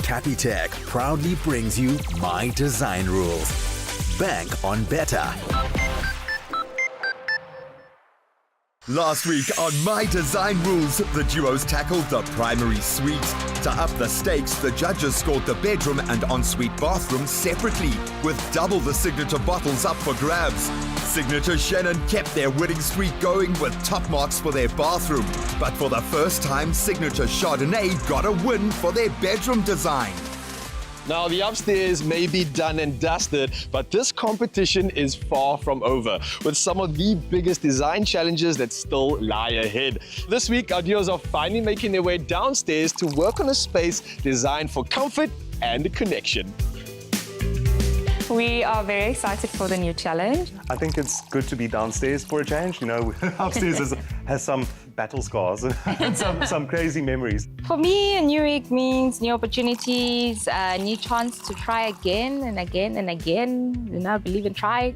Capitec proudly brings you My Design Rules. Bank on better. Last week on My Design Rules, the duos tackled the primary suite. To up the stakes, the judges scored the bedroom and ensuite bathroom separately, with double the signature bottles up for grabs. Signature Shannon kept their winning streak going with top marks for their bathroom. But for the first time, Signature Chardonnay got a win for their bedroom design. Now, the upstairs may be done and dusted, but this competition is far from over, with some of the biggest design challenges that still lie ahead. This week, our duos are finally making their way downstairs to work on a space designed for comfort and connection. We are very excited for the new challenge. I think it's good to be downstairs for a change. You know, upstairs has some battle scars and some crazy memories. For me, a new week means new opportunities, a new chance to try again and again and again. You know, I believe in trying.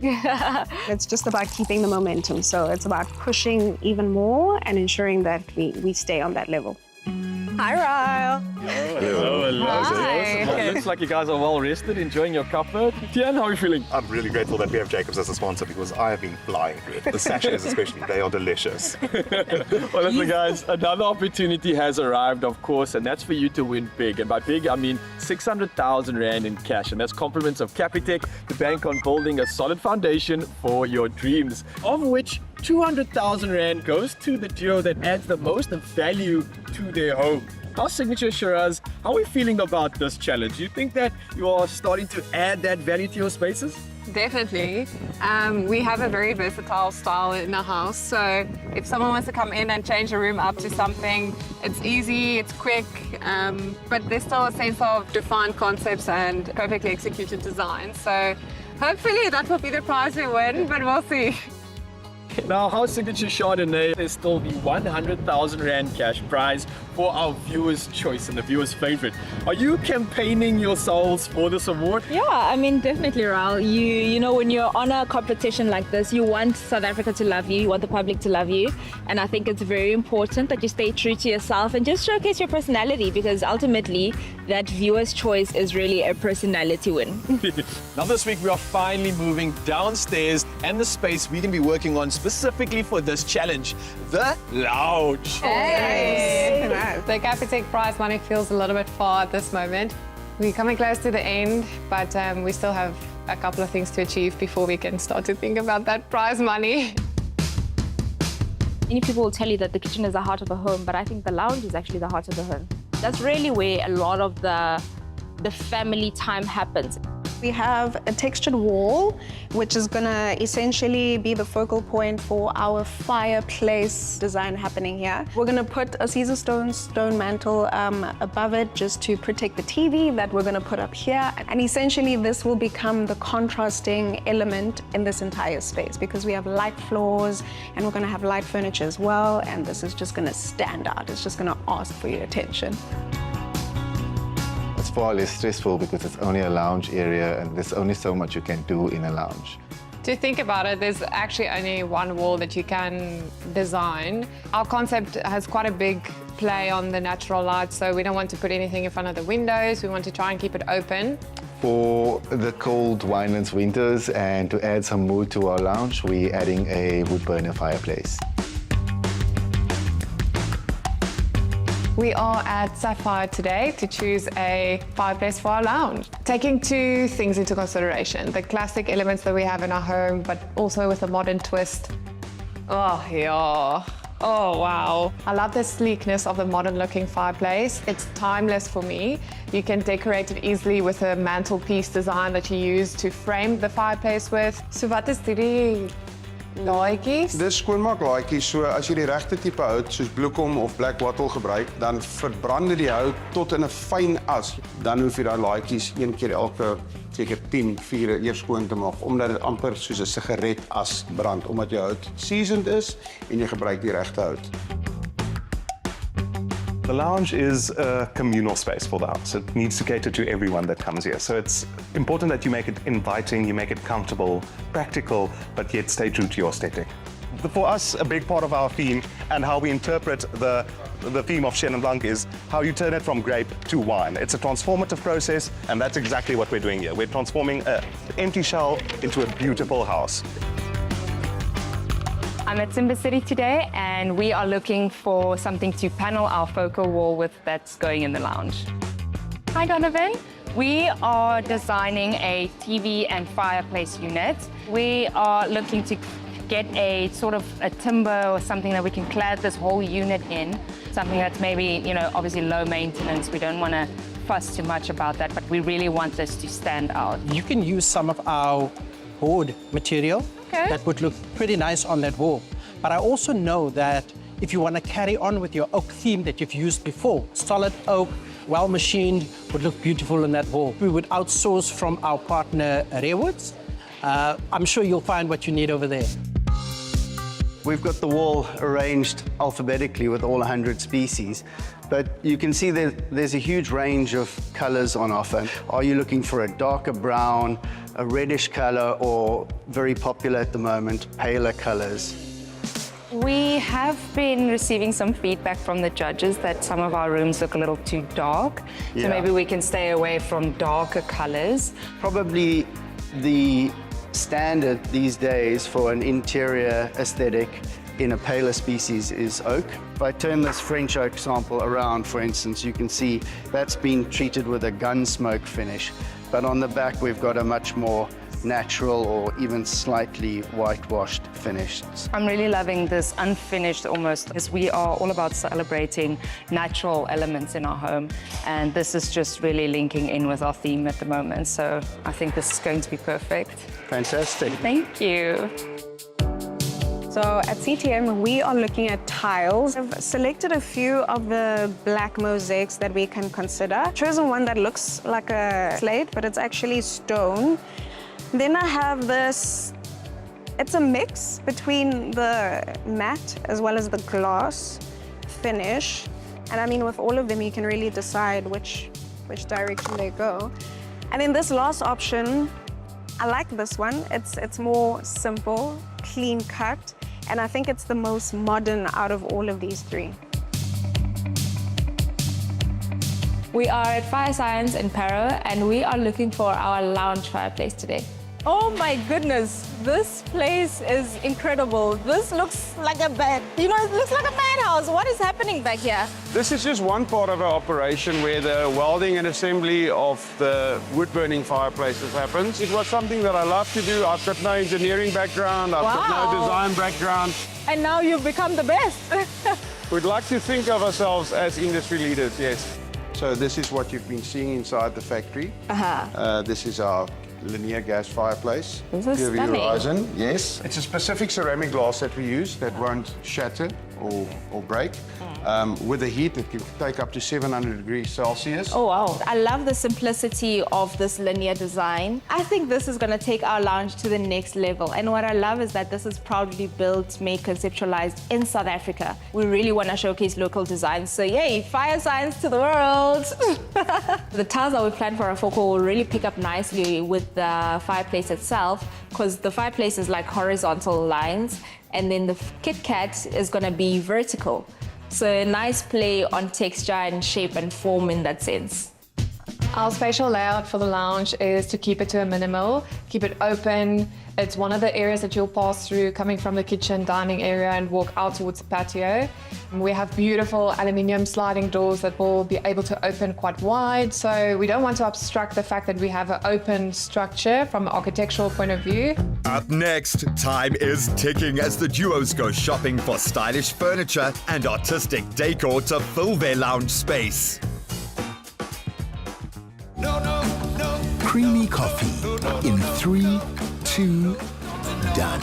It's just about keeping the momentum. So it's about pushing even more and ensuring that we stay on that level. Hi, Ryle. Hello. Hi. Looks like you guys are well rested, enjoying your comfort. Tian, how are you feeling? I'm really grateful that we have Jacobs as a sponsor because I have been flying through it. The sachets especially, they are delicious. Well, listen guys, another opportunity has arrived, of course, and that's for you to win big. And by big, I mean 600,000 Rand in cash. And that's compliments of Capitec, the bank on building a solid foundation for your dreams, of which 200,000 Rand goes to the duo that adds the most value to their home. Our Signature Shiraz, how are we feeling about this challenge? Do you think that you are starting to add that value to your spaces? Definitely. We have a very versatile style in the house, so if someone wants to come in and change a room up to something, it's easy, it's quick, but there's still a sense of defined concepts and perfectly executed design. So hopefully that will be the prize we win, but we'll see. Now, our Signature Chardonnay, there's still the 100,000 Rand cash prize for our viewers' choice and the viewers' favorite. Are you campaigning yourselves for this award? Yeah, I mean, definitely, Raul. You know, when you're on a competition like this, you want South Africa to love you, you want the public to love you. And I think it's very important that you stay true to yourself and just showcase your personality, because ultimately, that viewer's choice is really a personality win. Now, this week, we are finally moving downstairs and the space we're going to be working on specifically for this challenge, the lounge. Hey! The Capitec prize money feels a little bit far at this moment. We're coming close to the end, but we still have a couple of things to achieve before we can start to think about that prize money. Many people will tell you that the kitchen is the heart of the home, but I think the lounge is actually the heart of the home. That's really where a lot of the family time happens. We have a textured wall, which is going to essentially be the focal point for our fireplace design happening here. We're going to put a Caesar stone mantle above it just to protect the TV that we're going to put up here. And essentially, this will become the contrasting element in this entire space because we have light floors and we're going to have light furniture as well. And this is just going to stand out. It's just going to ask for your attention. It's far less stressful because it's only a lounge area and there's only so much you can do in a lounge. To think about it, there's actually only one wall that you can design. Our concept has quite a big play on the natural light, so we don't want to put anything in front of the windows. We want to try and keep it open. For the cold winelands winters and to add some mood to our lounge, we're adding a wood burner fireplace. We are at Sapphire today to choose a fireplace for our lounge. Taking two things into consideration, the classic elements that we have in our home, but also with a modern twist. Oh, yeah. Oh, wow. I love the sleekness of the modern-looking fireplace. It's timeless for me. You can decorate it easily with a mantelpiece design that you use to frame the fireplace with. So wat is die laaitjies? Dis skoonmaaklaaitjies, so as jy die regte tipe hout soos bloekom of black wattle gebruik, dan verbrand dit die hout tot in 'n fyn as. Dan hoef jy daai laaitjies een keer elke seker 10 vure eers skoon te maak omdat dit amper soos 'n sigaretas brand omdat jou hout seasoned is en jy gebruik die regte hout. The lounge is a communal space for the house. It needs to cater to everyone that comes here. So it's important that you make it inviting, you make it comfortable, practical, but yet stay true to your aesthetic. For us, a big part of our theme and how we interpret the the theme of Chenin Blanc is how you turn it from grape to wine. It's a transformative process, and that's exactly what we're doing here. We're transforming an empty shell into a beautiful house. I'm at Timber City today, and we are looking for something to panel our focal wall with that's going in the lounge. Hi, Donovan. We are designing a TV and fireplace unit. We are looking to get a sort of a timber or something that we can clad this whole unit in. Something that's maybe, obviously low maintenance. We don't want to fuss too much about that, but we really want this to stand out. You can use some of our board material that would look pretty nice on that wall. But I also know that if you want to carry on with your oak theme that you've used before, solid oak, well machined, would look beautiful on that wall. We would outsource from our partner Redwoods. I'm sure you'll find what you need over there. We've got the wall arranged alphabetically with all 100 species, but you can see that there's a huge range of colors on offer. Are you looking for a darker brown, a reddish color, or very popular at the moment, paler colors? We have been receiving some feedback from the judges that some of our rooms look a little too dark. So maybe we can stay away from darker colors. Probably the standard these days for an interior aesthetic in a paler species is oak. If I turn this French oak sample around, for instance, you can see that's been treated with a gun smoke finish. But on the back, we've got a much more natural or even slightly whitewashed finish. I'm really loving this unfinished almost, because we are all about celebrating natural elements in our home, and this is just really linking in with our theme at the moment, so I think this is going to be perfect. Fantastic. Thank you. So at CTM, we are looking at tiles. I've selected a few of the black mosaics that we can consider. Chosen one that looks like a slate, but it's actually stone. Then I have this, it's a mix between the matte as well as the gloss finish. And I mean, with all of them, you can really decide which direction they go. And then this last option, I like this one. It's more simple, clean cut, and I think it's the most modern out of all of these three. We are at Fire Science in Paarl, and we are looking for our lounge fireplace today. Oh my goodness, this place is incredible. This looks like a bed. It looks like a madhouse. What is happening back here? This is just one part of our operation where the welding and assembly of the wood-burning fireplaces happens. It was something that I love to do. I've got no engineering background, I've got no design background. And now you've become the best. We'd like to think of ourselves as industry leaders, yes. So this is what you've been seeing inside the factory. This is our linear gas fireplace. This is Clearview stunning. Horizon, yes. It's a specific ceramic glass that we use that won't shatter or break. With the heat, it can take up to 700 degrees Celsius. Oh, wow. I love the simplicity of this linear design. I think this is going to take our lounge to the next level. And what I love is that this is proudly built, made, conceptualized in South Africa. We really want to showcase local designs. So yay, Fire Science to the world. The tiles that we planned for our focal will really pick up nicely with the fireplace itself, because the fireplace is like horizontal lines, and then the Kit Kat is going to be vertical. So a nice play on texture and shape and form in that sense. Our spatial layout for the lounge is to keep it to a minimal, keep it open. It's one of the areas that you'll pass through coming from the kitchen dining area and walk out towards the patio. We have beautiful aluminium sliding doors that will be able to open quite wide, so we don't want to obstruct the fact that we have an open structure from an architectural point of view. Up next, time is ticking as the duos go shopping for stylish furniture and artistic decor to fill their lounge space. Creamy coffee in 3, 2, done.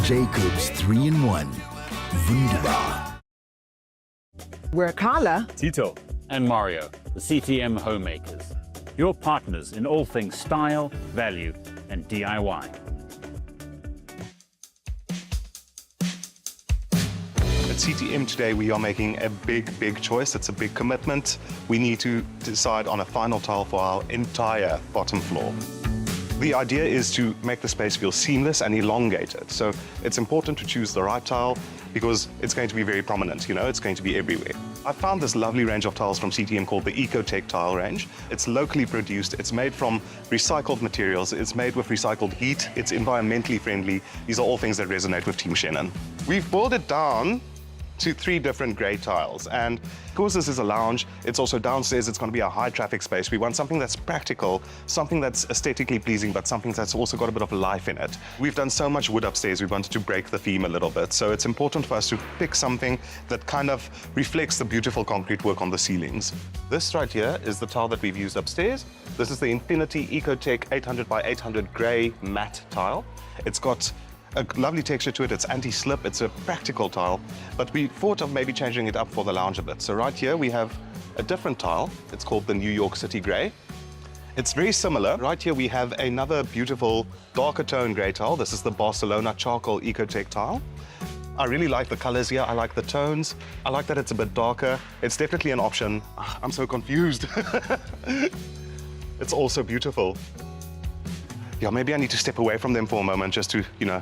Jacob's 3-in-1. Wunderbar. We're Carla, Tito, and Mario, the CTM homemakers. Your partners in all things style, value, and DIY. At CTM today, we are making a big choice. It's a big commitment. We need to decide on a final tile for our entire bottom floor. The idea is to make the space feel seamless and elongated. So it's important to choose the right tile because it's going to be very prominent, you know, it's going to be everywhere. I found this lovely range of tiles from CTM called the EcoTech tile range. It's locally produced, it's made from recycled materials, it's made with recycled heat, it's environmentally friendly. These are all things that resonate with Team Shannon. We've boiled it down to 3 different grey tiles, and because this is a lounge, it's also downstairs, it's going to be a high traffic space. We want something that's practical, something that's aesthetically pleasing, but something that's also got a bit of life in it. We've done so much wood upstairs, we wanted to break the theme a little bit, so it's important for us to pick something that kind of reflects the beautiful concrete work on the ceilings. This right here is the tile that we've used upstairs. This is the Infinity EcoTech 800 by 800 grey matte tile. It's got a lovely texture to it, it's anti-slip, it's a practical tile, but we thought of maybe changing it up for the lounge a bit. So right here we have a different tile, it's called the New York City Grey. It's very similar. Right here we have another beautiful darker tone grey tile. This is the Barcelona Charcoal EcoTech tile. I really like the colors here, I like the tones, I like that it's a bit darker. It's definitely an option. I'm so confused. It's also beautiful. Yeah, maybe I need to step away from them for a moment just to, you know,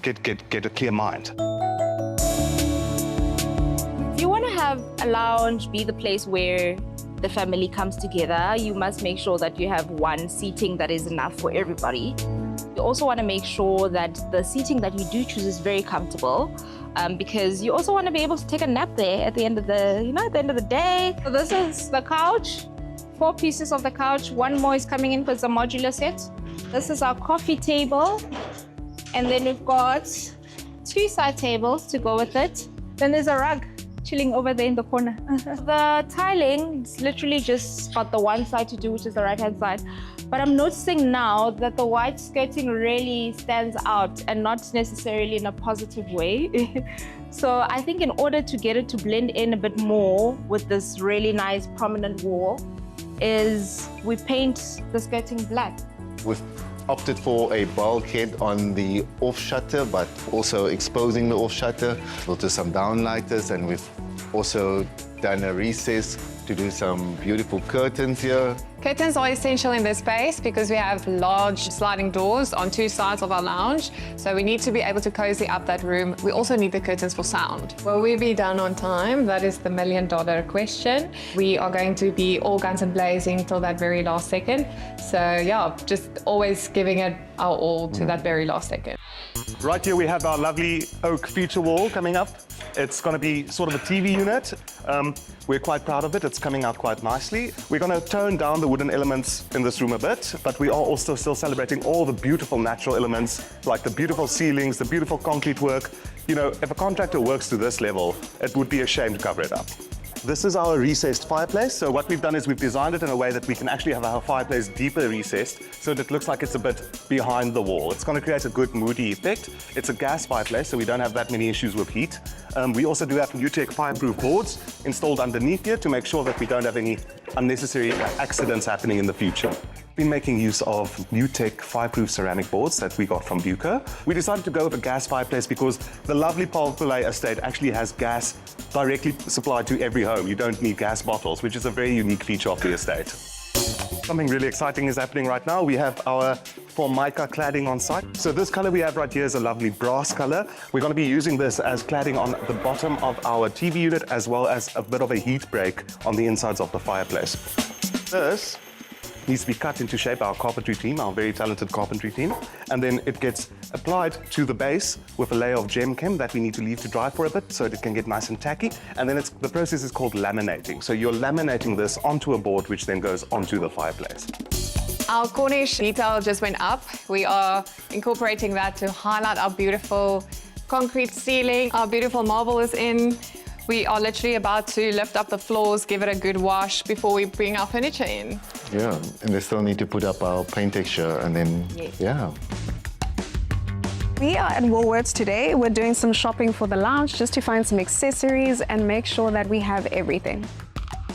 get a clear mind. If you want to have a lounge be the place where the family comes together, you must make sure that you have one seating that is enough for everybody. You also want to make sure that the seating that you do choose is very comfortable, because you also want to be able to take a nap there at the end of the, at the end of the day. So this is the couch, 4 pieces of the couch. 1 more is coming in because it's a modular set. This is our coffee table. And then we've got 2 side tables to go with it. Then there's a rug chilling over there in the corner. The tiling, it's literally just got the one side to do, which is the right-hand side. But I'm noticing now that the white skirting really stands out, and not necessarily in a positive way. So I think in order to get it to blend in a bit more with this really nice prominent wall, is we paint the skirting black. We've opted for a bulkhead on the off shutter, but also exposing the off shutter. We'll do some downlighters, and we've also done a recess to do some beautiful curtains here. Curtains are essential in this space because we have large sliding doors on 2 sides of our lounge, so we need to be able to cozy up that room. We also need the curtains for sound. Will we be done on time? That is the million-dollar question. We are going to be all guns and blazing till that very last second. So yeah, just always giving it our all to that very last second. Right here we have our lovely oak feature wall coming up. It's going to be sort of a TV unit. We're quite proud of it. It's coming out quite nicely. We're going to tone down the wooden elements in this room a bit, but we are also still celebrating all the beautiful natural elements, like the beautiful ceilings, the beautiful concrete work. You know, if a contractor works to this level, it would be a shame to cover it up. This is our recessed fireplace. So what we've done is we've designed it in a way that we can actually have our fireplace deeper recessed, so that it looks like it's a bit behind the wall. It's going to create a good moody effect. It's a gas fireplace, so we don't have that many issues with heat. We also do have NewTek fireproof boards installed underneath here to make sure that we don't have any unnecessary accidents happening in the future. Been making use of NewTek fireproof ceramic boards that we got from Buca. We decided to go with a gas fireplace because the lovely Paarl Valleij Estate actually has gas directly supplied to every home. You don't need gas bottles, which is a very unique feature of the estate. Something really exciting is happening right now. We have our Formica cladding on site. So this color we have right here is a lovely brass color. We're going to be using this as cladding on the bottom of our TV unit, as well as a bit of a heat break on the insides of the fireplace. This needs to be cut into shape, our carpentry team, our very talented carpentry team, and then it gets applied to the base with a layer of gem chem that we need to leave to dry for a bit so it can get nice and tacky, and then the process is called laminating. So you're laminating this onto a board, which then goes onto the fireplace. Our Cornish detail just went up. We are incorporating that to highlight our beautiful concrete ceiling. Our beautiful marble is in. We are literally about to lift up the floors, give it a good wash before we bring our furniture in. Yeah, and they still need to put up our paint texture, and then, yeah. We are at Woolworths today. We're doing some shopping for the lounge just to find some accessories and make sure that we have everything.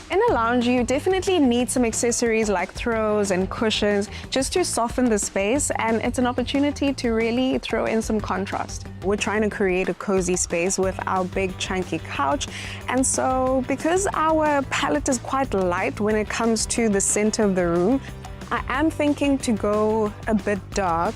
In a lounge, you definitely need some accessories like throws and cushions just to soften the space, and it's an opportunity to really throw in some contrast. We're trying to create a cozy space with our big chunky couch, and so because our palette is quite light when it comes to the center of the room, I am thinking to go a bit dark.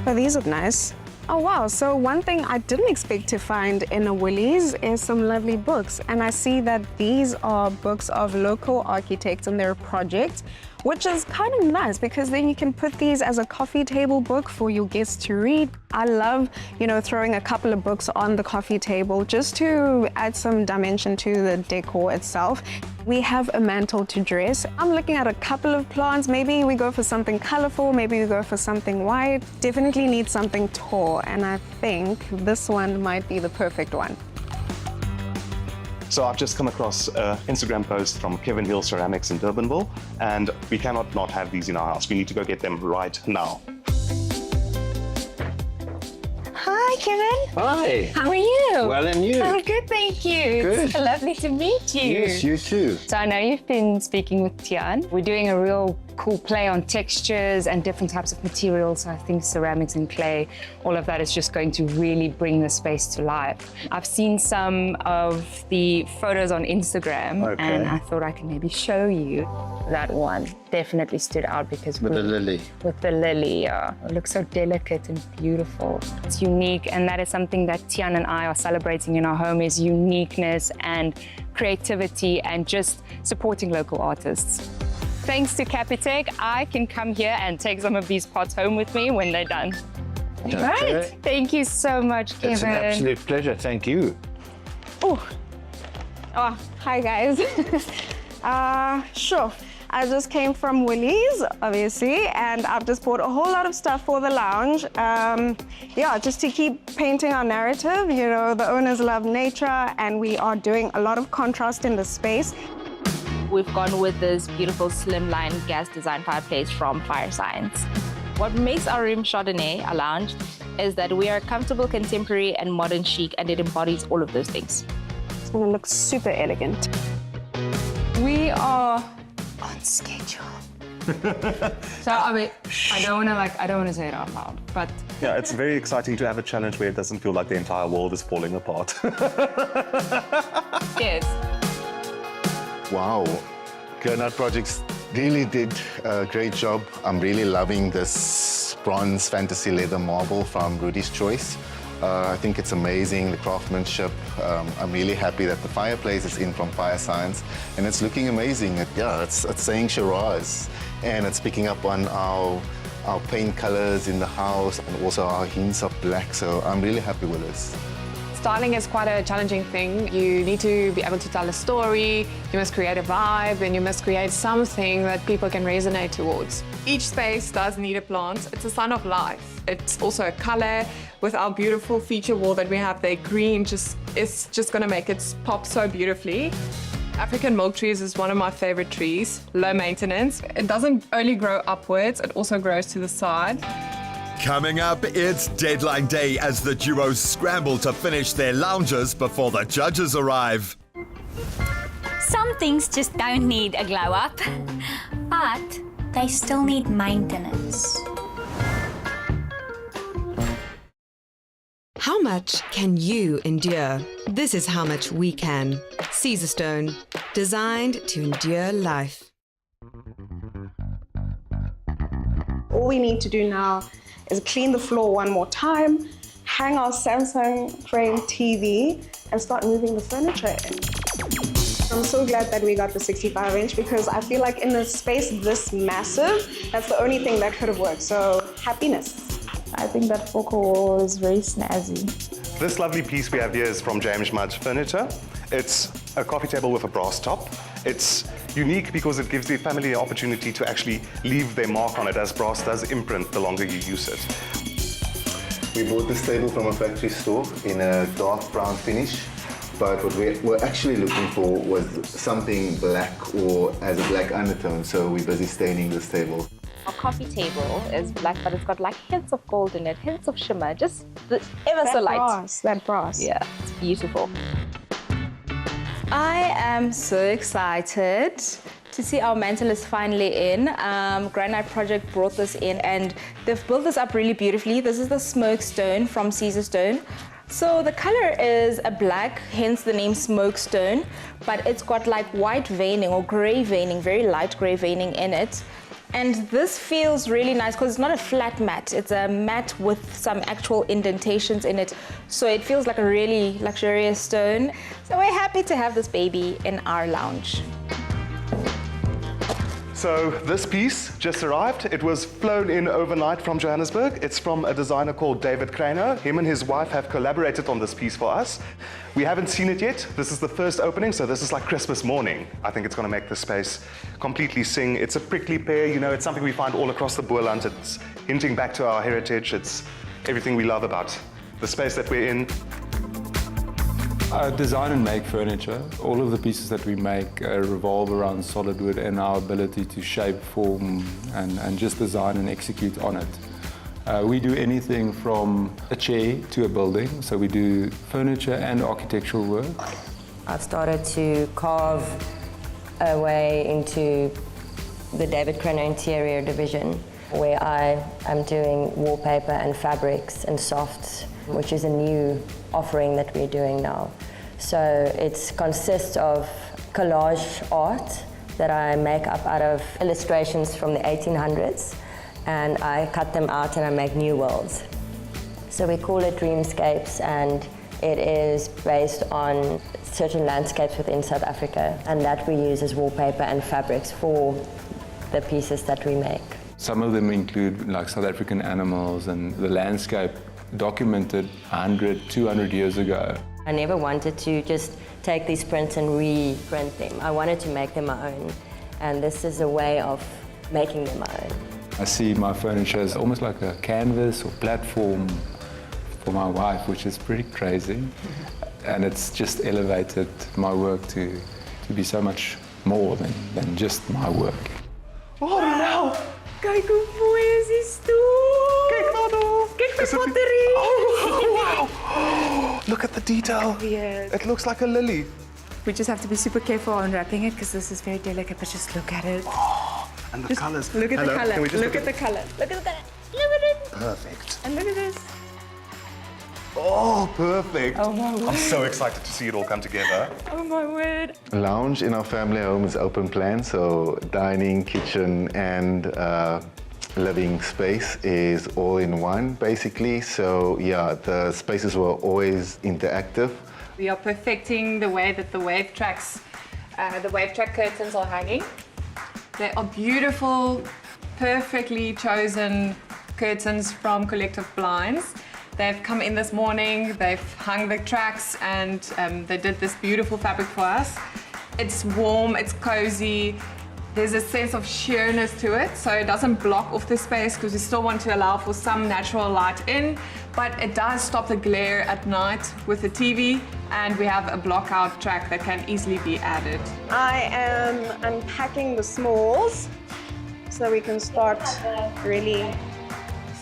But these look nice. Oh wow, so one thing I didn't expect to find in a Woolies is some lovely books. And I see that these are books of local architects and their projects, which is kind of nice because then you can put these as a coffee table book for your guests to read. I love, throwing a couple of books on the coffee table just to add some dimension to the decor itself. We have a mantle to dress. I'm looking at a couple of plants. Maybe we go for something colorful, maybe we go for something white. Definitely need something tall, and I think this one might be the perfect one. So I've just come across an Instagram post from Kevin Hill Ceramics in Durbanville, and we cannot not have these in our house. We need to go get them right now. Hi, Kevin. Hi. How are you? Well, and you? I'm good, thank you. Good. It's lovely to meet you. Yes, you too. So I know you've been speaking with Tian. We're doing a real cool play on textures and different types of materials. So I think ceramics and clay, all of that is just going to really bring the space to life. I've seen some of the photos on Instagram, and I thought I could maybe show you. That one definitely stood out because with the lily. With the lily, yeah. It looks so delicate and beautiful. It's unique, and that is something that Tian and I are celebrating in our home, is uniqueness and creativity and just supporting local artists. Thanks to Capitec, I can come here and take some of these pots home with me when they're done. Okay. Right. Thank you so much, Kevin. It's an absolute pleasure. Thank you. Oh, hi guys. Sure. I just came from Woolies, obviously, and I've just bought a whole lot of stuff for the lounge. Just to keep painting our narrative. The owners love nature, and we are doing a lot of contrast in the space. We've gone with this beautiful slimline gas design fireplace from Fire Science. What makes our room Chardonnay, our lounge, is that we are comfortable, contemporary, and modern chic, and it embodies all of those things. It's gonna look super elegant. We are on schedule. So I don't want to say it out loud, but yeah, it's very exciting to have a challenge where it doesn't feel like the entire world is falling apart. yes. Wow, Granite Projects really did a great job. I'm really loving this bronze fantasy leather marble from Rudy's Choice. I think it's amazing, the craftsmanship. I'm really happy that the fireplace is in from Fire Science, and it's looking amazing. It's saying Shiraz, and it's picking up on our paint colors in the house and also our hints of black, so I'm really happy with this. Styling is quite a challenging thing. You need to be able to tell a story, you must create a vibe, and you must create something that people can resonate towards. Each space does need a plant. It's a sign of life. It's also a color. With our beautiful feature wall that we have there, green is just going to make it pop so beautifully. African milk trees is one of my favorite trees, low maintenance. It doesn't only grow upwards, it also grows to the side. Coming up, it's deadline day as the duos scramble to finish their lounges before the judges arrive. Some things just don't need a glow up, but they still need maintenance. How much can you endure? This is how much we can. Caesarstone, designed to endure life. All we need to do now is clean the floor one more time, hang our Samsung frame TV, and start moving the furniture in. I'm so glad that we got the 65-inch because I feel like in a space this massive, that's the only thing that could have worked. So happiness. I think that focal wall is very snazzy. This lovely piece we have here is from James Mudge Furniture. It's a coffee table with a brass top. It's unique because it gives the family the opportunity to actually leave their mark on it, as brass does imprint the longer you use it. We bought this table from a factory store in a dark brown finish, but what we were actually looking for was something black or has a black undertone, so we're busy staining this table. Our coffee table is black, but it's got like hints of gold in it, hints of shimmer, just ever so light. That brass. Yeah, it's beautiful. I am so excited to see our mantle is finally in. Granite Project brought this in and they've built this up really beautifully. This is the smoke stone from Caesarstone. So the color is a black, hence the name smoke stone, but it's got like white veining or gray veining, very light gray veining in it. And this feels really nice because it's not a flat mat. It's a mat with some actual indentations in it. So it feels like a really luxurious stone. So we're happy to have this baby in our lounge. So this piece just arrived. It was flown in overnight from Johannesburg. It's from a designer called David Craner. Him and his wife have collaborated on this piece for us. We haven't seen it yet. This is the first opening, so this is like Christmas morning. I think it's going to make the space completely sing. It's a prickly pear, you know, it's something we find all across the Boerland. It's hinting back to our heritage. It's everything we love about the space that we're in. Design and make furniture. All of the pieces that we make revolve around solid wood and our ability to shape, form, and just design and execute on it. We do anything from a chair to a building, so we do furniture and architectural work. I've started to carve a way into the David Craner interior division, where I am doing wallpaper and fabrics and softs, which is a new offering that we're doing now. So it consists of collage art that I make up out of illustrations from the 1800s, and I cut them out and I make new worlds. So we call it Dreamscapes, and it is based on certain landscapes within South Africa, and that we use as wallpaper and fabrics for the pieces that we make. Some of them include like South African animals and the landscape documented 100, 200 years ago. I never wanted to just take these prints and reprint them. I wanted to make them my own, and this is a way of making them my own. I see my furniture as almost like a canvas or platform for my wife, which is pretty crazy. And it's just elevated my work to be so much more than just my work. Oh, no! Kijk hoe mooi is die stoel. Kijk nou daar. Kijk my pottery. Oh, wow. Look at the detail. Yes. It looks like a lily. We just have to be super careful on wrapping it because this is very delicate, but just look at it. And the Just colors. Look at Hello, the color. can we just Look at the color. Look at the color. Look at it. Perfect. And look at this. Oh, perfect. Oh, my word. I'm so excited to see it all come together. Oh my word. Lounge in our family home is open plan, so dining, kitchen, and living space is all in one, basically. So yeah, the spaces were always interactive. We are perfecting the way that the wave track curtains are hanging. They are beautiful, perfectly chosen curtains from Collective Blinds. They've come in this morning, they've hung the tracks, and they did this beautiful fabric for us. It's warm, it's cozy. There's a sense of sheerness to it, so it doesn't block off the space because we still want to allow for some natural light in, but it does stop the glare at night with the TV, and we have a block-out track that can easily be added. I am unpacking the smalls so we can start really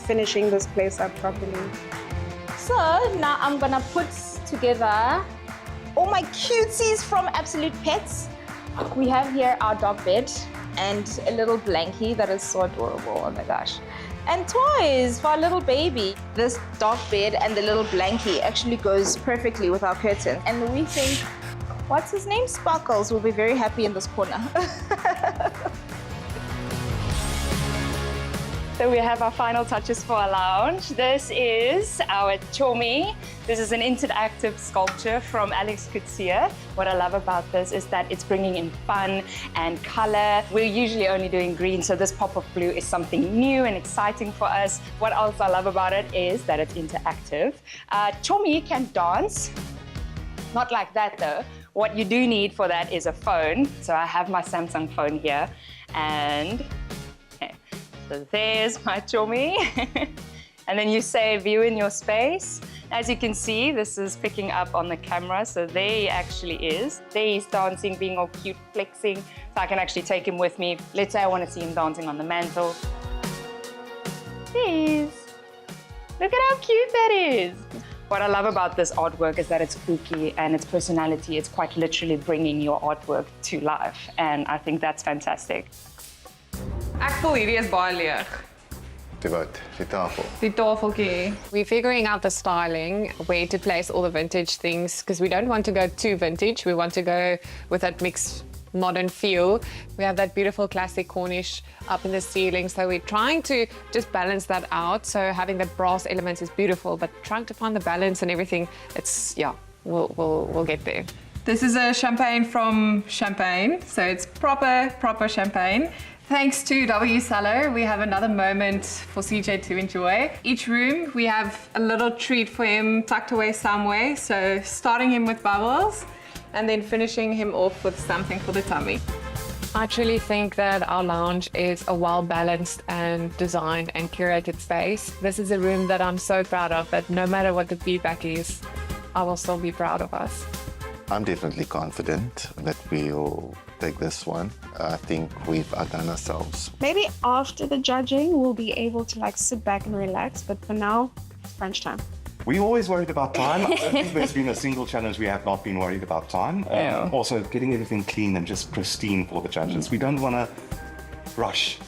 finishing this place up properly. So now I'm gonna put together all my cuties from Absolute Pets. We have here our dog bed and a little blankie that is so adorable, oh my gosh. And toys for our little baby. This dog bed and the little blankie actually goes perfectly with our curtain. And we think, what's his name? Sparkles will be very happy in this corner. So we have our final touches for our lounge. This is our Chomi. This is an interactive sculpture from Alex Kutsia. What I love about this is that it's bringing in fun and color. We're usually only doing green, so this pop of blue is something new and exciting for us. What else I love about it is that it's interactive. Chomi can dance. Not like that though. What you do need for that is a phone. So I have my Samsung phone here, and so there's my Chomi. And then you say view in your space. As you can see, this is picking up on the camera. So there he actually is. There he's dancing, being all cute, flexing. So I can actually take him with me. Let's say I want to see him dancing on the mantle. There he is. Look at how cute that is. What I love about this artwork is that it's spooky and its personality. It's quite literally bringing your artwork to life. And I think that's fantastic. Ek voel hierdie is baie leeg. Die wat? Die tafel. Die tafeltjie. We're figuring out the styling, where to place all the vintage things, because we don't want to go too vintage. We want to go with that mixed modern feel. We have that beautiful classic Cornish up in the ceiling, so we're trying to just balance that out. So having the brass elements is beautiful, but trying to find the balance and everything, it's, yeah, we'll get there. This is a champagne from Champagne, so it's proper champagne. Thanks to W Cellar, we have another moment for CJ to enjoy. Each room, we have a little treat for him tucked away somewhere. So starting him with bubbles and then finishing him off with something for the tummy. I truly think that our lounge is a well-balanced and designed and curated space. This is a room that I'm so proud of, that no matter what the feedback is, I will still be proud of us. I'm definitely confident that we'll take this one. I think we've outdone ourselves. Maybe after the judging, we'll be able to like sit back and relax, but for now, it's crunch time. We're always worried about time. I don't think there's been a single challenge we have not been worried about time. Also, getting everything clean and just pristine for the judges. We don't want to rush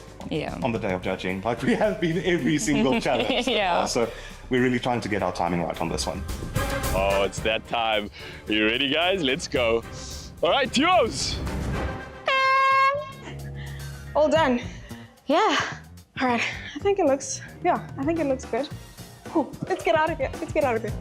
on the day of judging like we have been every single challenge. So we're really trying to get our timing right on this one. Oh, it's that time. Are you ready, guys? Let's go. All right, duos. All done. Yeah. All right. I think it looks good. Cool. Let's get out of here.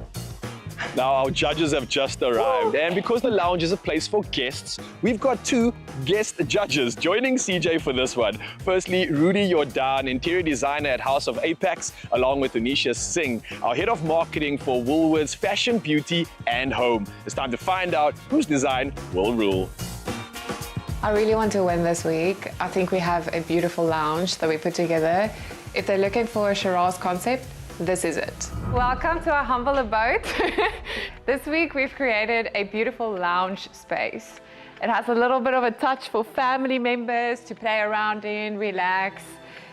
Now, our judges have just arrived, and because the lounge is a place for guests, we've got 2 guest judges joining CJ for this one. Firstly, Rudy Jordan, interior designer at House of Apex, along with Anisha Singh, our head of marketing for Woolworths Fashion, Beauty and Home. It's time to find out whose design will rule. I really want to win this week. I think we have a beautiful lounge that we put together. If they're looking for a Shiraz concept, this is it. Welcome to our humble abode. This week we've created a beautiful lounge space. It has a little bit of a touch for family members to play around in, relax.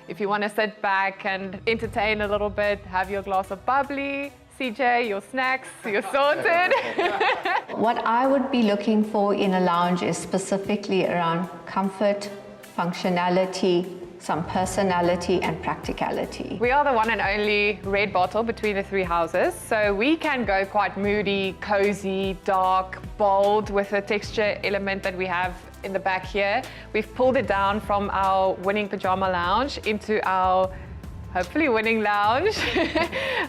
If you want to sit back and entertain a little bit, have your glass of bubbly. CJ, your snacks, you're sorted. What I would be looking for in a lounge is specifically around comfort, functionality, some personality and practicality. We are the one and only red bottle between the 3 houses, so we can go quite moody, cozy, dark, bold with the texture element that we have in the back here. We've pulled it down from our winning pajama lounge into our hopefully winning lounge.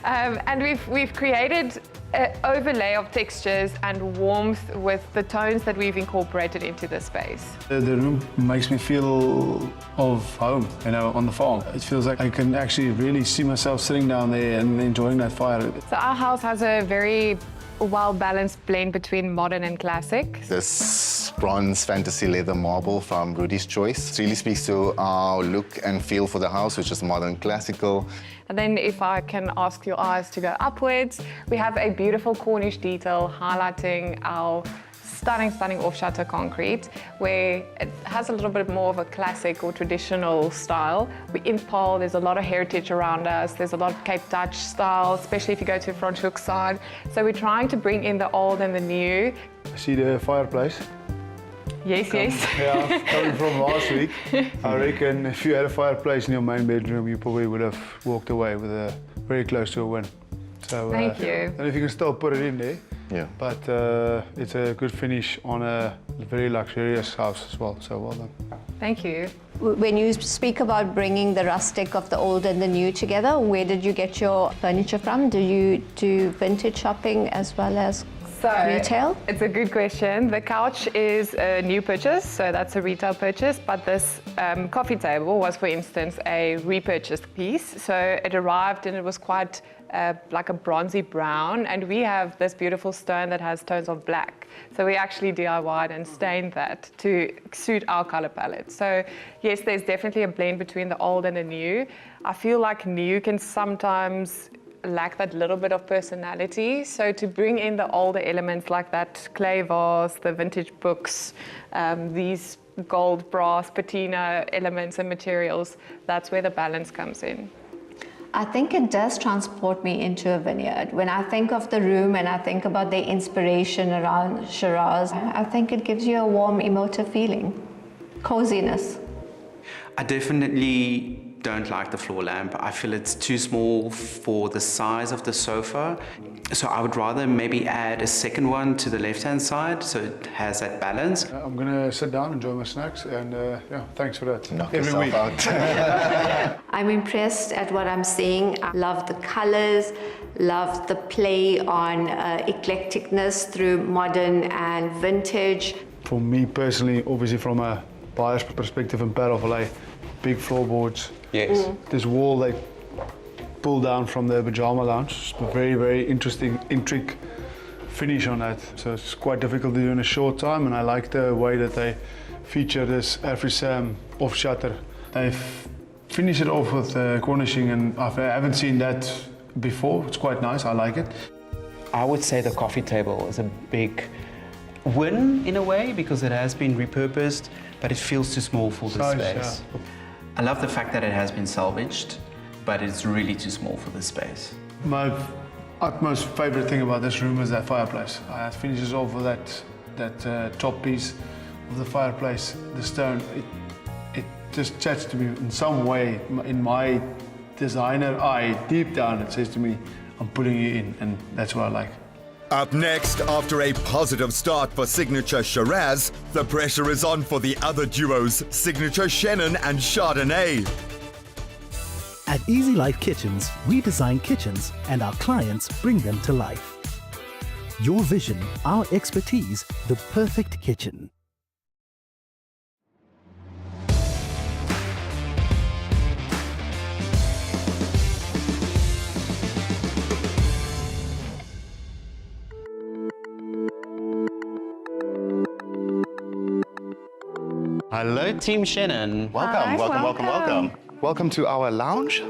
And we've created an overlay of textures and warmth with the tones that we've incorporated into the space. The room makes me feel of home, you know, on the farm. It feels like I can actually really see myself sitting down there and enjoying that fire. So our house has a very well-balanced blend between modern and classic. This bronze fantasy leather marble from Rudy's Choice really speaks to our look and feel for the house, which is modern classical. And then if I can ask your eyes to go upwards, we have a beautiful Cornish detail highlighting our stunning off-shutter concrete, where it has a little bit more of a classic or traditional style. We're in Paarl, there's a lot of heritage around us, there's a lot of Cape Dutch style, especially if you go to Franschhoek side. So we're trying to bring in the old and the new. I see the fireplace. Yes. Yeah, coming from last week. I reckon if you had a fireplace in your main bedroom, you probably would have walked away with very close to a win. So, thank you. And if you can still put it in there. Yeah. But it's a good finish on a very luxurious house as well, so well done. Thank you. When you speak about bringing the rustic of the old and the new together, where did you get your furniture from? Do you do vintage shopping as well as retail? It's a good question. The couch is a new purchase, so that's a retail purchase, but this coffee table was, for instance, a repurchased piece. So it arrived and it was quite like a bronzy brown, and we have this beautiful stone that has tones of black. So we actually DIY'd and stained that to suit our color palette. So yes, there's definitely a blend between the old and the new. I feel like new can sometimes lack that little bit of personality. So to bring in the older elements like that clay vase, the vintage books, these gold, brass, patina elements and materials, that's where the balance comes in. I think it does transport me into a vineyard. When I think of the room and I think about the inspiration around Shiraz, I think it gives you a warm, emotive feeling, coziness. I definitely don't like the floor lamp. I feel it's too small for the size of the sofa. So I would rather maybe add a second one to the left-hand side so it has that balance. I'm going to sit down, enjoy my snacks, and yeah, thanks for that. Knock Every yourself week. out. I'm impressed at what I'm seeing. I love the colors, love the play on eclecticness through modern and vintage. For me personally, obviously from a buyer's perspective in Paarl Valleij, big floorboards. Yes. This wall they pull down from the pajama lounge. It's a very, very interesting, intricate finish on that. So it's quite difficult to do in a short time, and I like the way that they feature this AfriSam off shutter. They've finished it off with cornishing, and I haven't seen that before. It's quite nice, I like it. I would say the coffee table is a big win in a way because it has been repurposed, but it feels too small for the space. Yeah. I love the fact that it has been salvaged, but it's really too small for this space. My utmost favorite thing about this room is that fireplace. It finishes off with that top piece of the fireplace, the stone. It just chats to me in some way. In my designer eye, deep down, it says to me, I'm putting you in, and that's what I like. Up next, after a positive start for Signature Shiraz, the pressure is on for the other duos, Signature Chenin and Chardonnay. At Easy Life Kitchens, we design kitchens and our clients bring them to life. Your vision, our expertise, the perfect kitchen. Hello, Team Shannon. Welcome. Welcome to our lounge.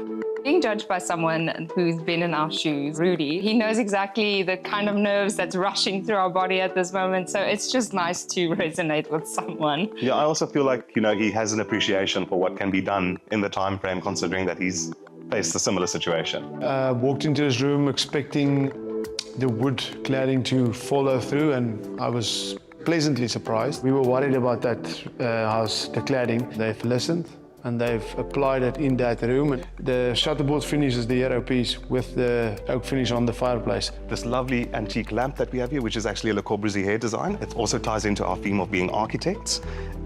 Being judged by someone who's been in our shoes, Rudy, he knows exactly the kind of nerves that's rushing through our body at this moment. So it's just nice to resonate with someone. Yeah, I also feel like, he has an appreciation for what can be done in the time frame, considering that he's faced a similar situation. Walked into this room expecting the wood cladding to follow through, and I was pleasantly surprised. We were worried about that house, the cladding. They've listened and they've applied it in that room. The shutterboard finish is the hero piece with the oak finish on the fireplace. This lovely antique lamp that we have here, which is actually a Le Corbusier design. It also ties into our theme of being architects.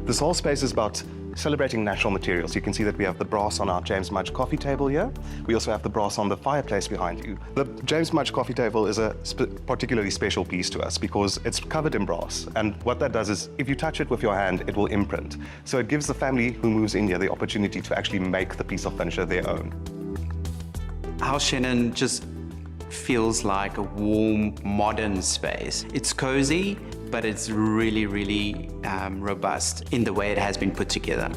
This whole space is about celebrating natural materials. You can see that we have the brass on our James Mudge coffee table here. We also have the brass on the fireplace behind you. The James Mudge coffee table is a particularly special piece to us because it's covered in brass. And what that does is, if you touch it with your hand, it will imprint. So it gives the family who moves in here the opportunity to actually make the piece of furniture their own. Our Shannon just feels like a warm, modern space. It's cozy, but it's really, really robust in the way it has been put together.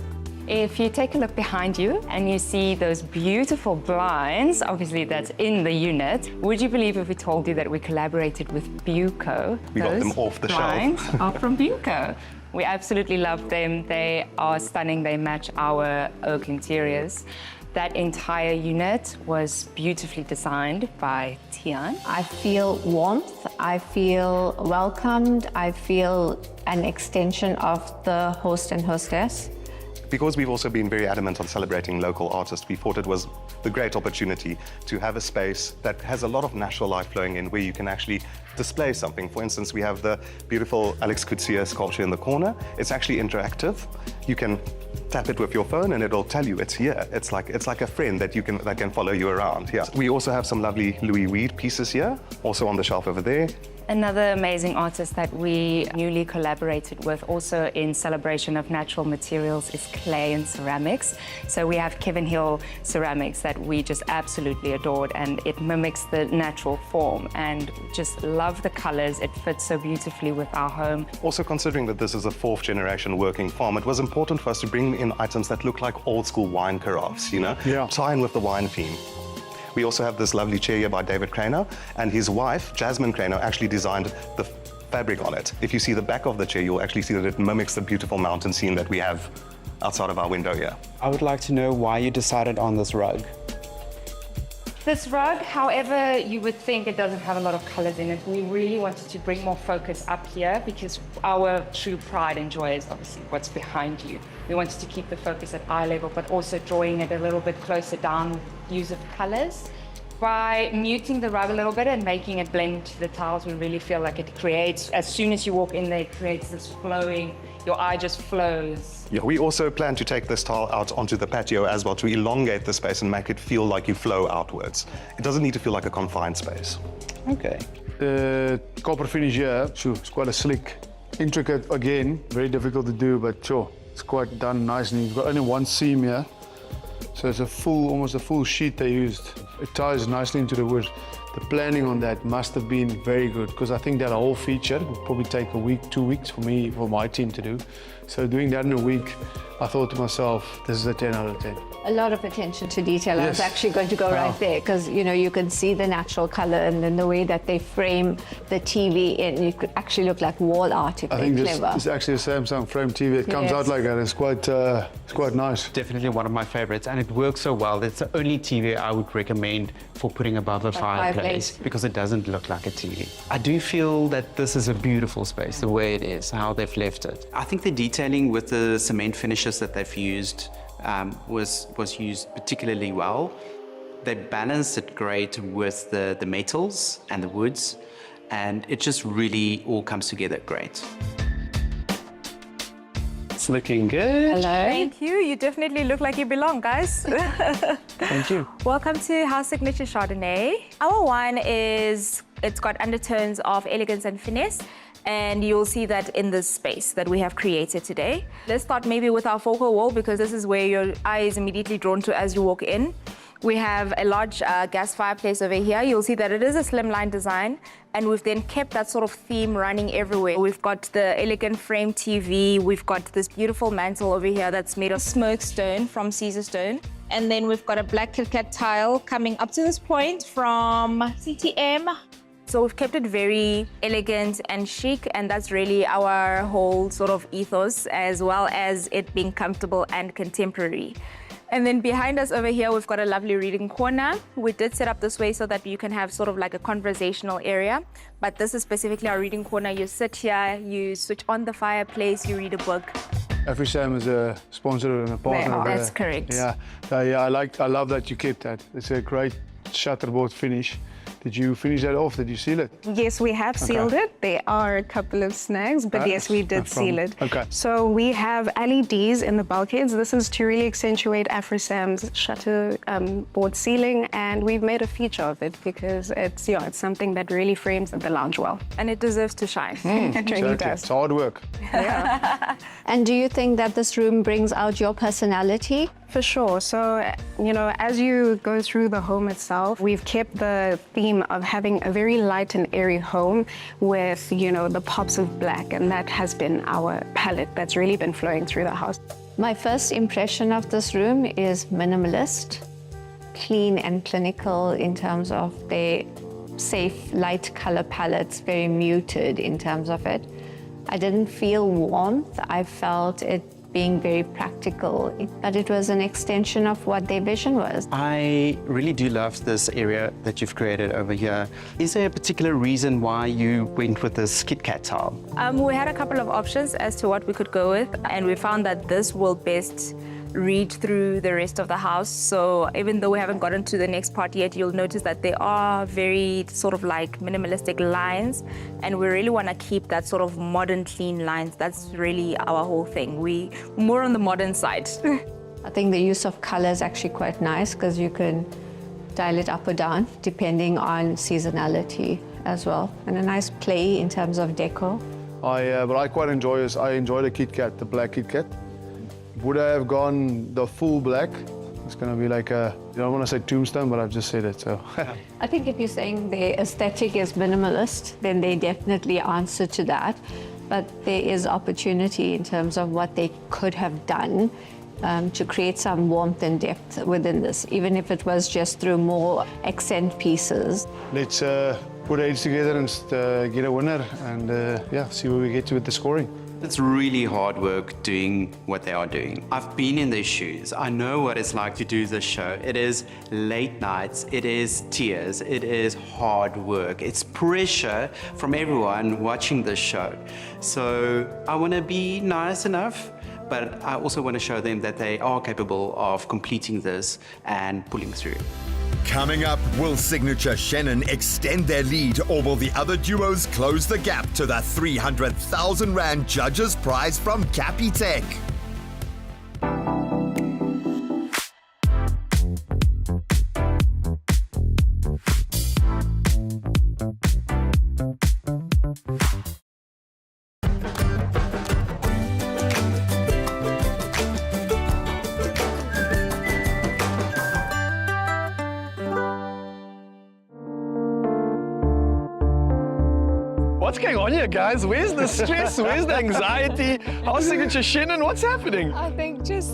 If you take a look behind you and you see those beautiful blinds, obviously that's in the unit, would you believe if we told you that we collaborated with Buco? We got them off the blinds shelf. are from Buco. We absolutely love them. They are stunning. They match our oak interiors. That entire unit was beautifully designed by Tian. I feel warmth, I feel welcomed, I feel an extension of the host and hostess. Because we've also been very adamant on celebrating local artists, we thought it was the great opportunity to have a space that has a lot of natural light flowing in, where you can actually display something. For instance, we have the beautiful Alex Coetzee sculpture in the corner. It's actually interactive. You can tap it with your phone and it'll tell you it's here. It's like a friend that can follow you around. Yeah. We also have some lovely Louis Weed pieces here, also on the shelf over there. Another amazing artist that we newly collaborated with, also in celebration of natural materials, is clay and ceramics. So we have Kevin Hill ceramics that we just absolutely adored, and it mimics the natural form, and just love the colors. It fits so beautifully with our home. Also, considering that this is a 4th generation working farm, it was important for us to bring in items that look like old school wine carafes, tie in with the wine theme. We also have this lovely chair here by David Craner, and his wife, Jasmine Craner, actually designed the fabric on it. If you see the back of the chair, you'll actually see that it mimics the beautiful mountain scene that we have outside of our window here. I would like to know why you decided on this rug. This rug, however, you would think it doesn't have a lot of colors in it. We really wanted to bring more focus up here because our true pride and joy is obviously what's behind you. We wanted to keep the focus at eye level, but also drawing it a little bit closer down with use of colors. By muting the rug a little bit and making it blend to the tiles, we really feel like it creates, as soon as you walk in there, it creates this flowing, your eye just flows. Yeah, we also plan to take this tile out onto the patio as well to elongate the space and make it feel like you flow outwards. It doesn't need to feel like a confined space. Okay. The copper finish here, sure, it's quite a slick, intricate again, very difficult to do, but sure, it's quite done nicely. You've got only one seam here, so it's a full, almost a full sheet they used. It ties nicely into the wood. The planning on that must have been very good because I think that whole feature would probably take a week, 2 weeks for my team to do. So doing that in a week, I thought to myself, this is a 10 out of 10. A lot of attention to detail. Yes. I was actually going to go right there because, you know, you can see the natural color and then the way that they frame the TV in, it could actually look like wall art if I they're think clever. this is actually a Samsung frame TV. It comes out like that. It's quite nice. Definitely one of my favorites, and it works so well. It's the only TV I would recommend for putting above a fireplace because it doesn't look like a TV. I do feel that this is a beautiful space, the way it is, how they've left it. I think the detailing with the cement finishes that they've used was used particularly well. They balanced it great with the metals and the woods, and it just really all comes together great. It's looking good. Hello. Thank you. You definitely look like you belong, guys. Thank you. Welcome to House Signature Chardonnay. Our wine it's got undertones of elegance and finesse, and you'll see that in this space that we have created today. Let's start maybe with our focal wall because this is where your eye is immediately drawn to as you walk in. We have a large gas fireplace over here. You'll see that it is a slimline design, and we've then kept that sort of theme running everywhere. We've got the elegant frame TV. We've got this beautiful mantle over here that's made of smoked stone from Caesar stone. And then we've got a black KitKat tile coming up to this point from CTM. So we've kept it very elegant and chic, and that's really our whole sort of ethos, as well as it being comfortable and contemporary. And then behind us over here, we've got a lovely reading corner. We did set up this way so that you can have sort of like a conversational area, but this is specifically our reading corner. You sit here, you switch on the fireplace, you read a book. AfriSam is a sponsor and a partner. That's correct. Yeah, I love that you kept that. It's a great shutterboard finish. Did you finish that off? Did you seal it? Yes, we have sealed it. There are a couple of snags, but yes, we did seal it. Okay. So we have LEDs in the bulkheads. This is to really accentuate AfriSam's shutter board ceiling, and we've made a feature of it because it's something that really frames the lounge well. And it deserves to shine. It really does. It's hard work. Yeah. And do you think that this room brings out your personality? For sure. So, as you go through the home itself, we've kept the theme of having a very light and airy home with, the pops of black, and that has been our palette that's really been flowing through the house. My first impression of this room is minimalist, clean and clinical in terms of their safe light color palettes, very muted in terms of it. I didn't feel warmth. I felt it being very practical, but it was an extension of what their vision was. I really do love this area that you've created over here. Is there a particular reason why you went with this KitKat tile? We had a couple of options as to what we could go with, and we found that this will best read through the rest of the house. So even though we haven't gotten to the next part yet, you'll notice that there are very sort of like minimalistic lines, and we really want to keep that sort of modern clean lines. That's really our whole thing. We're more on the modern side. I think the use of color is actually quite nice because you can dial it up or down depending on seasonality as well, and a nice play in terms of decor. What I quite enjoy is I enjoy the KitKat, the black KitKat. Would I have gone the full black? It's going to be like I don't want to say tombstone, but I've just said it, so. I think if you're saying the aesthetic is minimalist, then they definitely answer to that. But there is opportunity in terms of what they could have done to create some warmth and depth within this, even if it was just through more accent pieces. Let's put heads together and get a winner and see where we get to with the scoring. It's really hard work doing what they are doing. I've been in their shoes. I know what it's like to do this show. It is late nights, it is tears, it is hard work. It's pressure from everyone watching this show. So I want to be nice enough, but I also want to show them that they are capable of completing this and pulling through. Coming up, will Signature Shannon extend their lead, or will the other duos close the gap to the 300,000 Rand Judges Prize from Capitec? What's going on here, guys? Where's the stress? Where's the anxiety? How's Signature Shannon? What's happening? I think just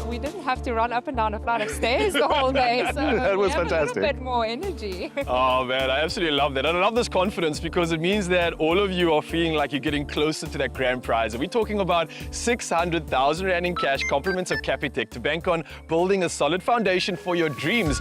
we didn't have to run up and down a flight of stairs the whole day, so That was we have fantastic. a little bit more energy. Oh man, I absolutely love that. And I love this confidence because it means that all of you are feeling like you're getting closer to that grand prize. And we're talking about 600,000 Rand in cash, compliments of Capitec, to bank on building a solid foundation for your dreams.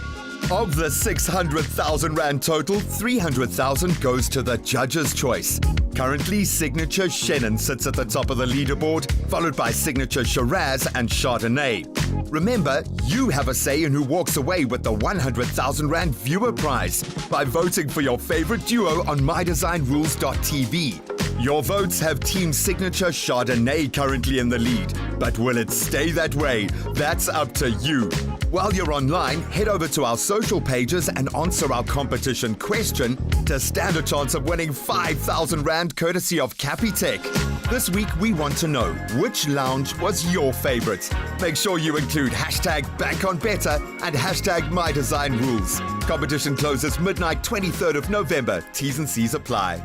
Of the 600,000 Rand total, 300,000 goes to the judge's choice. Currently, Signature Shannon sits at the top of the leaderboard, followed by Signature Shiraz and Chardonnay. Remember, you have a say in who walks away with the 100,000 Rand viewer prize by voting for your favorite duo on mydesignrules.tv. Your votes have Team Signature Chardonnay currently in the lead, but will it stay that way? That's up to you. While you're online, head over to our social pages and answer our competition question to stand a chance of winning 5,000 Rand courtesy of Capitec. This week, we want to know which lounge was your favorite. Make sure you include hashtag #BankOnBetter and hashtag #MyDesignRules. Competition closes midnight 23rd of November. T's and C's apply.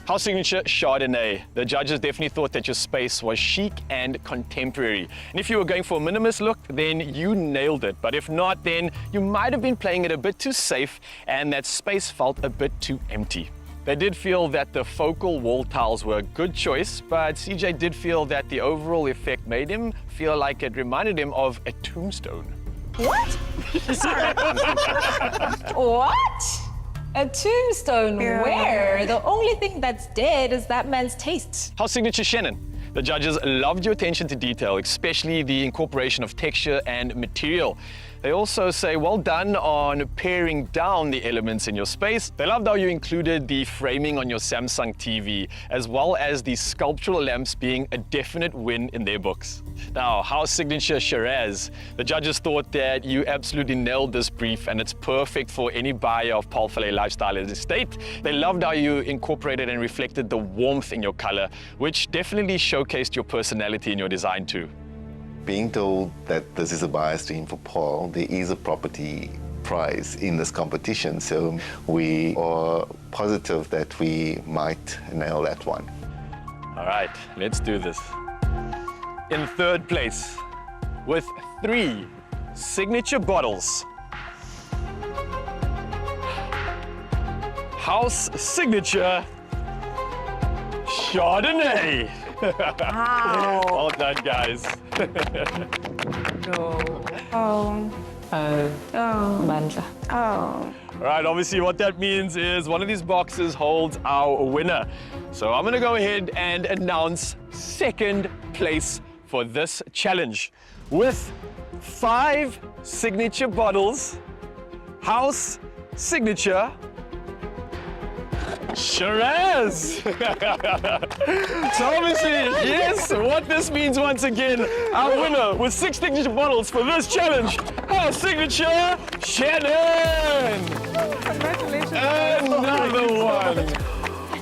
House Signature Chardonnay. The judges definitely thought that your space was chic and contemporary. And if you were going for a minimalist look, then you nailed it. But if not, then you might have been playing it a bit too safe and that space felt a bit too empty. They did feel that the focal wall tiles were a good choice, but CJ did feel that the overall effect made him feel like it reminded him of a tombstone. What? What? A tombstone where? The only thing that's dead is that man's taste. House Signature Shannon. The judges loved your attention to detail, especially the incorporation of texture and material. They also say well done on paring down the elements in your space. They loved how you included the framing on your Samsung TV, as well as the sculptural lamps being a definite win in their books. Now, House Signature Shiraz. The judges thought that you absolutely nailed this brief and it's perfect for any buyer of Paarl Valleij Lifestyle Estate. They loved how you incorporated and reflected the warmth in your color, which definitely showcased your personality in your design too. Being told that this is a buyer's dream for Paarl, there is a property prize in this competition, so we are positive that we might nail that one. All right, let's do this. In third place, with 3 signature bottles, House Signature Chardonnay. Wow. Well done, guys. All right, obviously what that means is one of these boxes holds our winner. So I'm gonna go ahead and announce second place for this challenge. With 5 signature bottles, House Signature Shiraz! So obviously, yes, what this means once again, our winner with 6 signature bottles for this challenge, our Signature Shannon! Congratulations. Another one!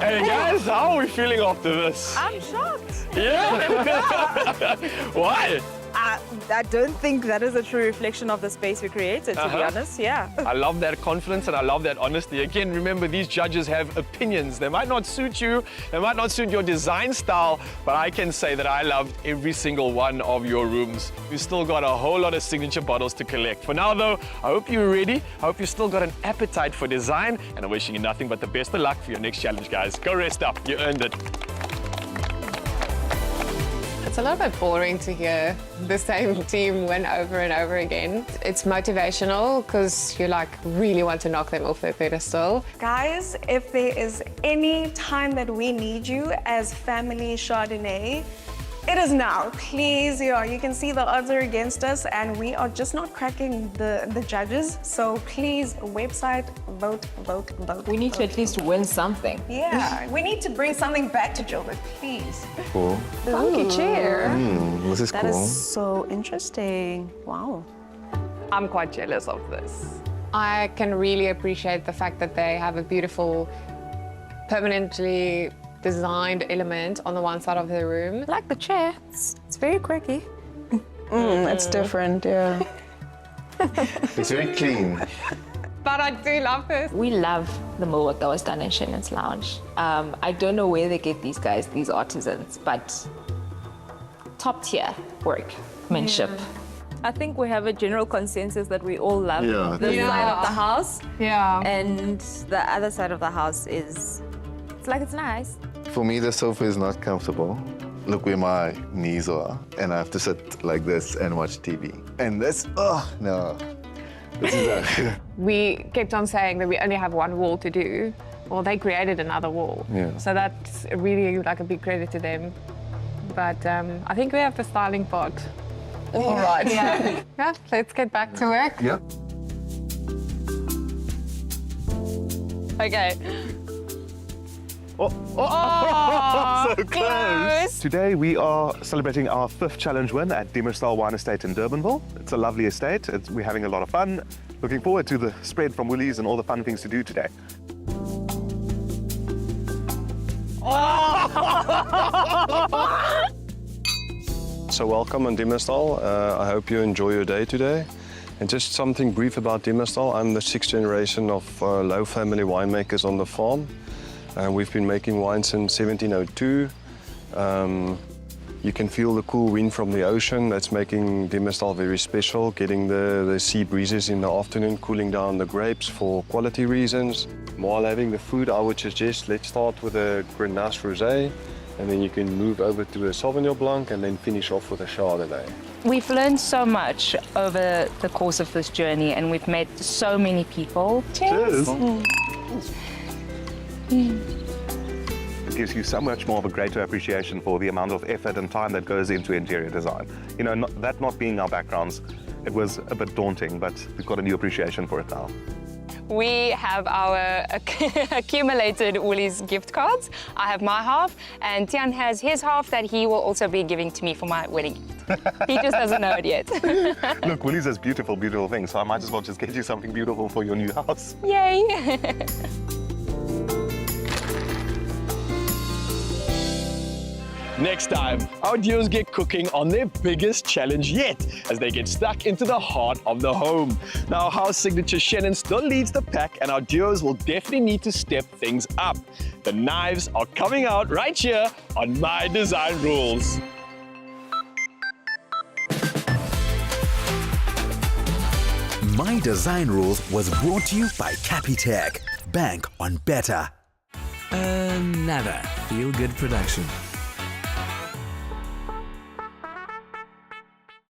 Hey guys, how are we feeling after this? I'm shocked. Yeah? Why? I don't think that is a true reflection of the space we created, to be honest. Yeah. I love that confidence and I love that honesty. Again, remember, these judges have opinions. They might not suit you, they might not suit your design style, but I can say that I loved every single one of your rooms. We've still got a whole lot of signature bottles to collect. For now though, I hope you're ready. I hope you still got an appetite for design, and I'm wishing you nothing but the best of luck for your next challenge, guys. Go rest up, you earned it. It's a little bit boring to hear the same team win over and over again. It's motivational because you like really want to knock them off their pedestal. Guys, if there is any time that we need you as family Chardonnay, it is now. Please, you can see the odds are against us and we are just not cracking the judges. So please, website, vote. We need to at least win something. Yeah, we need to bring something back to Gilbert, please. Cool. Funky chair. This is That cool. is so interesting. Wow. I'm quite jealous of this. I can really appreciate the fact that they have a beautiful, permanently designed element on the one side of the room. I like the chair. It's very quirky. It's different, yeah. It's very clean. But I do love this. We love the millwork that was done in Shannon's lounge. I don't know where they get these guys, these artisans, but top tier workmanship. I think we have a general consensus that we all love this side of the house. Yeah. And the other side of the house is, it's nice. For me, the sofa is not comfortable. Look where my knees are, and I have to sit like this and watch TV. And this, oh, no. This is We kept on saying that we only have one wall to do. Well, they created another wall. Yeah. So that's really like a big credit to them. But I think we have the styling part. All right. Yeah. Yeah, let's get back to work. Yeah. Okay. Oh, so close. Today we are celebrating our 5th challenge win at Demerstal Wine Estate in Durbanville. It's a lovely estate. We're having a lot of fun. Looking forward to the spread from Woolies and all the fun things to do today. So welcome on Demerstal. I hope you enjoy your day today. And just something brief about Demerstal. I'm the 6th generation of Low family winemakers on the farm. We've been making wine since 1702. You can feel the cool wind from the ocean. That's making Demerstal very special, getting the sea breezes in the afternoon, cooling down the grapes for quality reasons. While having the food, I would suggest let's start with a Grenache Rosé, and then you can move over to a Sauvignon Blanc and then finish off with a Chardonnay. We've learned so much over the course of this journey, and we've met so many people. Cheers. It gives you so much more of a greater appreciation for the amount of effort and time that goes into interior design. You know, that not being our backgrounds, it was a bit daunting, but we've got a new appreciation for it now. We have our accumulated Woolies gift cards. I have my half, and Tian has his half that he will also be giving to me for my wedding gift. He just doesn't know it yet. Look, Woolies has beautiful, beautiful things, so I might as well just get you something beautiful for your new house. Yay! Next time, our duos get cooking on their biggest challenge yet as they get stuck into the heart of the home. Now, house signature Shannon still leads the pack, and our duos will definitely need to step things up. The knives are coming out right here on My Design Rules. My Design Rules was brought to you by Capitec. Bank on better. Nada. Feel Good production.